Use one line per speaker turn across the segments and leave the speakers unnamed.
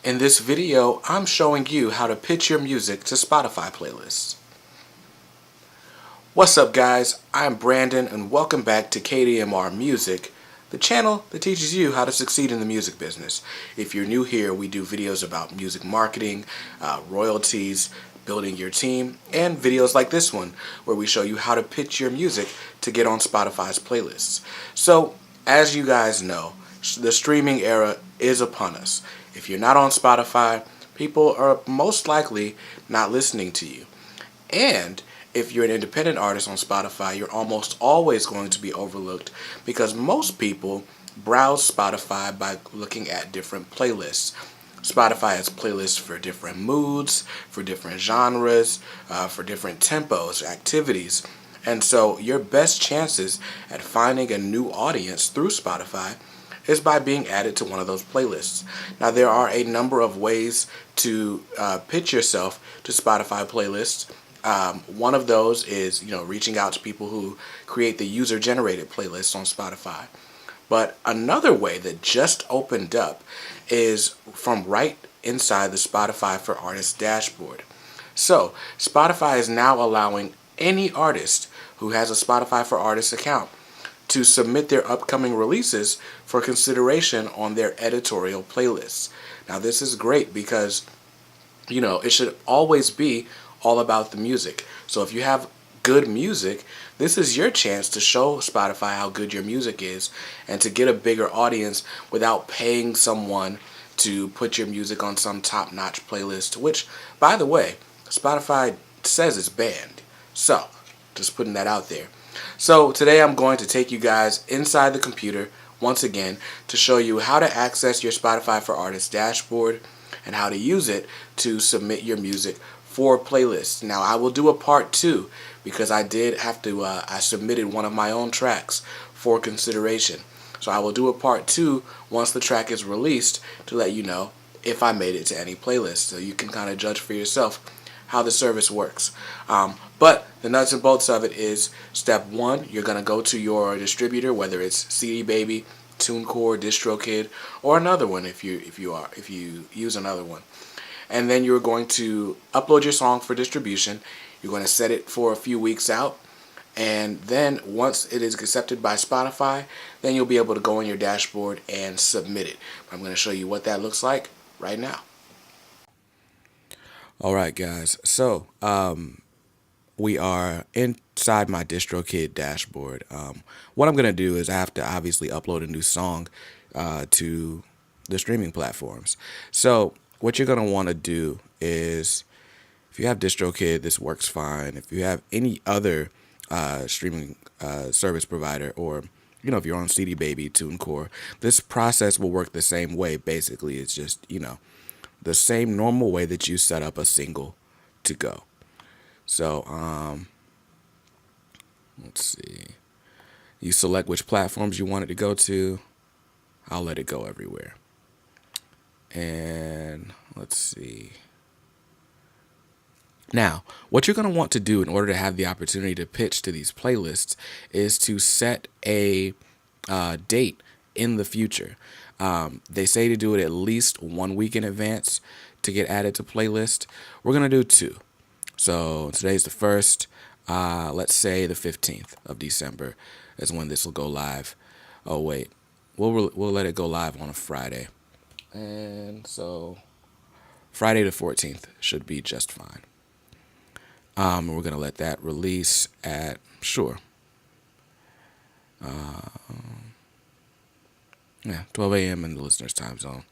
In this video, I'm showing you how to pitch your music to Spotify playlists. What's up guys, I'm Brandon and welcome back to KDMR Music, the channel that teaches you how to succeed in the music business. If you're new here, we do videos about music marketing, royalties, building your team, and videos like this one where we show you how to pitch your music to get on Spotify's playlists. So, as you guys know, the streaming era is upon us. If you're not on Spotify, people are most likely not listening to you. And if you're an independent artist on Spotify, you're almost always going to be overlooked because most people browse Spotify by looking at different playlists. Spotify has playlists for different moods, for different genres, for different tempos, activities. And so your best chances at finding a new audience through Spotify is by being added to one of those playlists. Now there are a number of ways to pitch yourself to Spotify playlists. One of those is reaching out to people who create the user-generated playlists on Spotify. But another way that just opened up is from right inside the Spotify for Artists dashboard. So Spotify is now allowing any artist who has a Spotify for Artists account to submit their upcoming releases for consideration on their editorial playlists. Now this is great because it should always be all about the music. So if you have good music, this is your chance to show Spotify how good your music is and to get a bigger audience without paying someone to put your music on some top-notch playlist, which, by the way, Spotify says it's banned. So, just putting that out there. So today I'm going to take you guys inside the computer once again to show you how to access your Spotify for Artists dashboard and how to use it to submit your music for playlists. Now I will do a part 2 because I did have to, I submitted one of my own tracks for consideration. So I will do a part 2 once the track is released to let you know if I made it to any playlist, so you can kind of judge for yourself how the service works. But the nuts and bolts of it is step 1, you're going to go to your distributor, whether it's CD Baby, TuneCore, DistroKid, or another one if you use another one. And then you're going to upload your song for distribution. You're going to set it for a few weeks out. And then once it is accepted by Spotify, then you'll be able to go on your dashboard and submit it. I'm going to show you what that looks like right now. Alright guys, so we are inside my DistroKid dashboard. What I'm going to do is I have to obviously upload a new song to the streaming platforms. So what you're going to want to do is, if you have DistroKid, this works fine. If you have any other streaming service provider, or if you're on CD Baby, TuneCore, this process will work the same way. Basically, it's just the same normal way that you set up a single to go. So let's see. You select which platforms you want it to go to. I'll let it go everywhere. And let's see. Now, what you're going to want to do in order to have the opportunity to pitch to these playlists is to set a date in the future. They say to do it at least 1 week in advance to get added to playlist. We're going to do 2. So today's the 1st. Let's say the 15th of December is when this will go live. Oh, wait. We'll let it go live on a Friday. And so Friday the 14th should be just fine. We're going to let that release at, sure, 12 a.m. in the listener's time zone.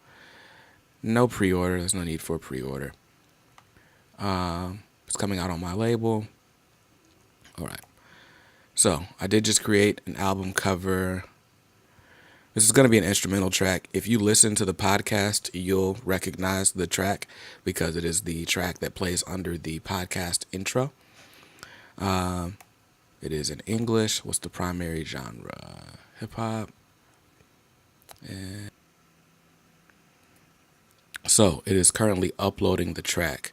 No pre-order. There's no need for a pre-order. It's coming out on my label. All right. So I did just create an album cover. This is going to be an instrumental track. If you listen to the podcast, you'll recognize the track because it is the track that plays under the podcast intro. It is in English. What's the primary genre? Hip-hop. And so it is currently uploading the track.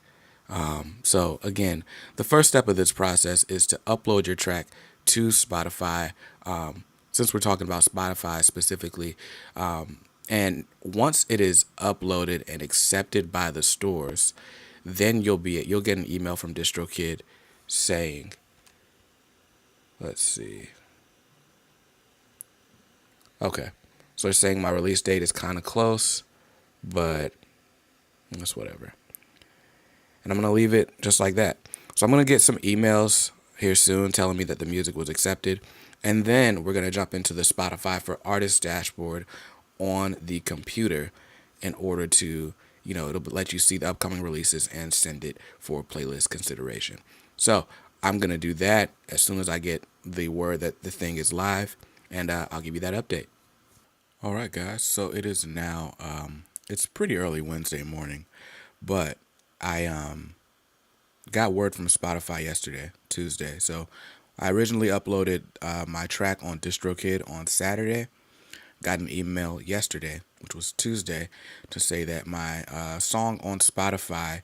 So again, the first step of this process is to upload your track to Spotify. Since we're talking about Spotify specifically, And once it is uploaded and accepted by the stores, then you'll get an email from DistroKid saying, let's see. Okay. So it's saying my release date is kind of close, but it's whatever. And I'm going to leave it just like that. So I'm going to get some emails here soon telling me that the music was accepted. And then we're going to jump into the Spotify for Artists dashboard on the computer in order to, it'll let you see the upcoming releases and send it for playlist consideration. So I'm going to do that as soon as I get the word that the thing is live, and I'll give you that update. All right, guys. So it is now, it's pretty early Wednesday morning, but I got word from Spotify yesterday, Tuesday. So I originally uploaded my track on DistroKid on Saturday. Got an email yesterday, which was Tuesday, to say that my song on Spotify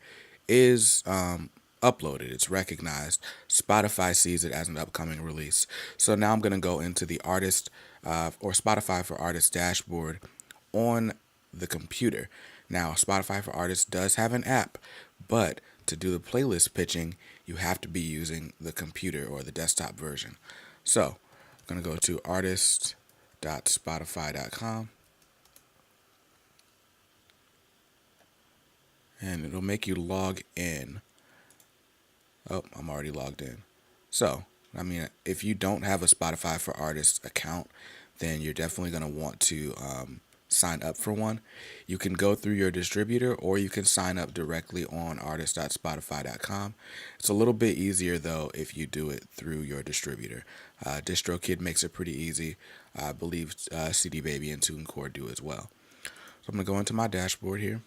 is uploaded. It's recognized. Spotify sees it as an upcoming release. So now I'm going to go into the artist or Spotify for Artists dashboard on the computer. Now, Spotify for Artists does have an app, but to do the playlist pitching, you have to be using the computer or the desktop version. So I'm going to go to artist.spotify.com, and it'll make you log in. Oh, I'm already logged in. So, if you don't have a Spotify for Artists account, then you're definitely going to want to sign up for one. You can go through your distributor, or you can sign up directly on artist.spotify.com. It's a little bit easier, though, if you do it through your distributor. DistroKid makes it pretty easy. I believe CD Baby and TuneCore do as well. So I'm going to go into my dashboard here.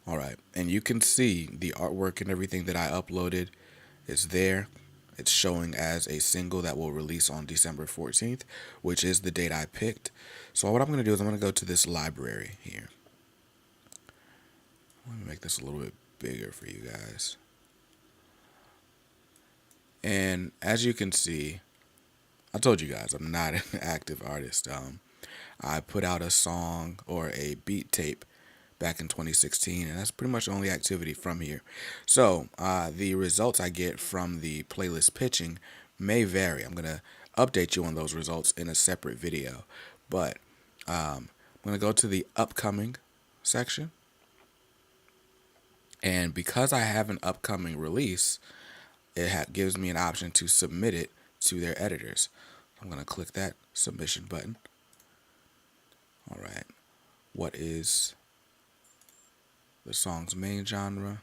All right, and you can see the artwork and everything that I uploaded is there. It's showing as a single that will release on December 14th, which is the date I picked. So what I'm going to do is I'm going to go to this library here. Let me make this a little bit bigger for you guys. And as you can see, I told you guys I'm not an active artist. I put out a song or a beat tape back in 2016, and that's pretty much the only activity from here. So the results I get from the playlist pitching may vary. I'm going to update you on those results in a separate video, but I'm going to go to the upcoming section, and because I have an upcoming release, it gives me an option to submit it to their editors. I'm going to click that submission button. All right, what is the song's main genre?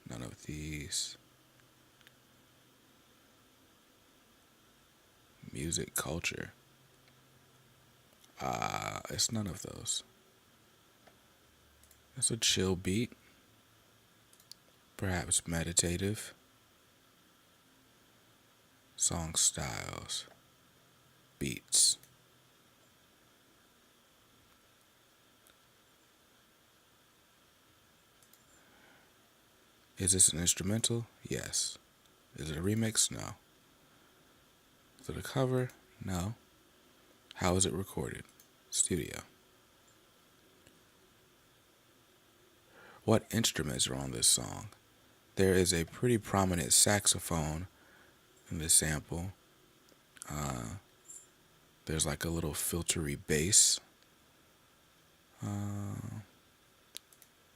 None of these. Music culture. It's none of those. It's a chill beat. Perhaps meditative. Song styles. Beats. Is this an instrumental? Yes. Is it a remix? No. Is it a cover? No. How is it recorded? Studio. What instruments are on this song? There is a pretty prominent saxophone in the sample. There's like a little filtery bass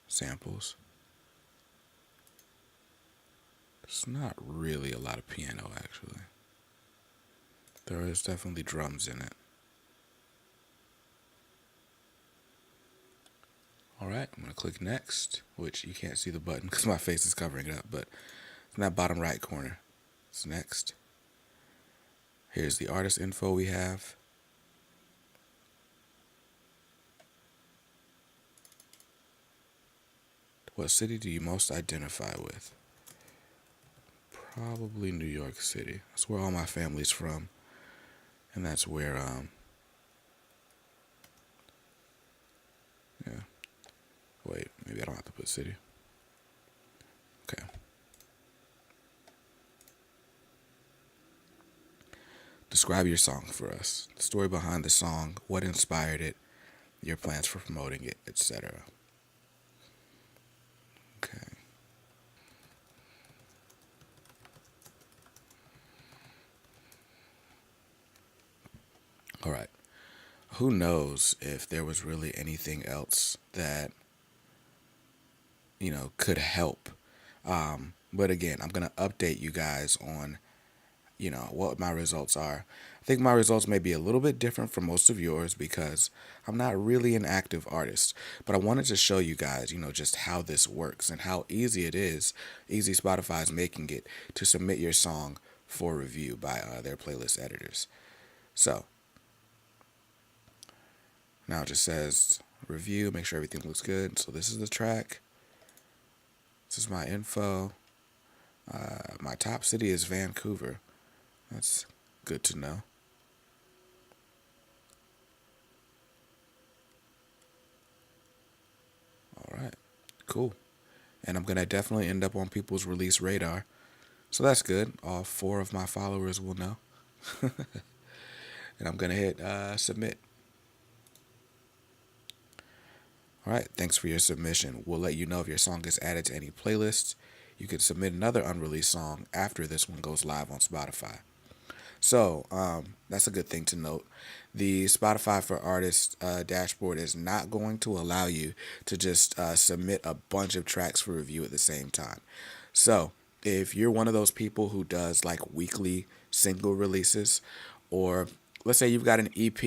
samples. It's not really a lot of piano, actually. There is definitely drums in it. Alright, I'm going to click next, which you can't see the button because my face is covering it up, but in that bottom right corner, it's next. Here's the artist info we have. What city do you most identify with? Probably New York City. That's where all my family's from. And that's where, yeah. Wait, maybe I don't have to put city. Okay. describe your song for us. The story behind the song, what inspired it, your plans for promoting it, etc. Okay. All right. Who knows if there was really anything else that, could help. But again, I'm going to update you guys on, what my results are. I think my results may be a little bit different from most of yours because I'm not really an active artist. But I wanted to show you guys, just how this works and how easy it is, easy Spotify is making it to submit your song for review by their playlist editors. So now it just says review, make sure everything looks good. So this is the track. This is my info. My top city is Vancouver. That's good to know. All right, cool. And I'm going to definitely end up on people's release radar. So that's good. All 4 of my followers will know. And I'm going to hit submit. All right, thanks for your submission. We'll let you know if your song gets added to any playlists. You can submit another unreleased song after this one goes live on Spotify. So that's a good thing to note. The Spotify for Artists dashboard is not going to allow you to just submit a bunch of tracks for review at the same time. So if you're one of those people who does like weekly single releases, or let's say you've got an EP,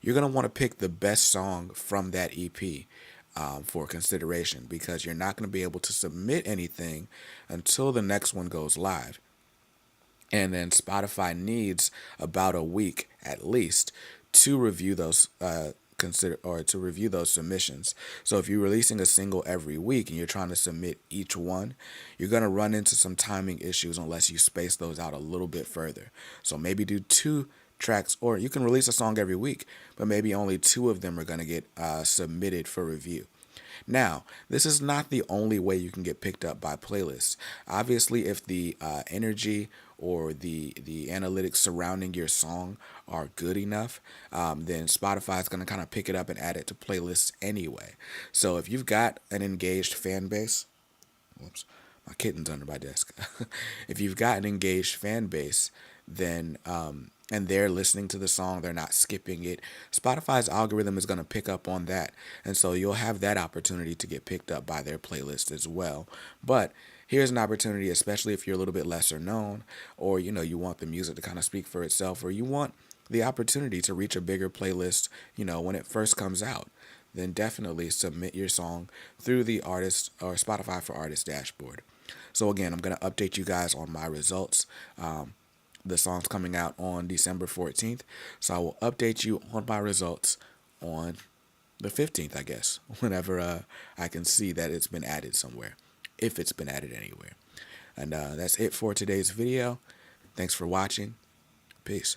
you're going to want to pick the best song from that EP for consideration, because you're not going to be able to submit anything until the next one goes live. And then Spotify needs about a week at least to review those to review those submissions. So if you're releasing a single every week and you're trying to submit each one, you're going to run into some timing issues unless you space those out a little bit further. So maybe do 2 tracks, or you can release a song every week, but maybe only 2 of them are going to get submitted for review. Now, this is not the only way you can get picked up by playlists. Obviously, if the energy or the analytics surrounding your song are good enough, then Spotify is going to kind of pick it up and add it to playlists anyway. So if you've got an engaged fan base, whoops, my kitten's under my desk. If you've got an engaged fan base, then and they're listening to the song, they're not skipping it, Spotify's algorithm is going to pick up on that. And so you'll have that opportunity to get picked up by their playlist as well. But here's an opportunity, especially if you're a little bit lesser known, or you want the music to kind of speak for itself, or you want the opportunity to reach a bigger playlist, when it first comes out. Then definitely submit your song through the artist or Spotify for Artists dashboard. So again, I'm going to update you guys on my results. The song's coming out on December 14th. So I will update you on my results on the 15th, I guess, whenever I can see that it's been added somewhere, if it's been added anywhere. And that's it for today's video. Thanks for watching. Peace.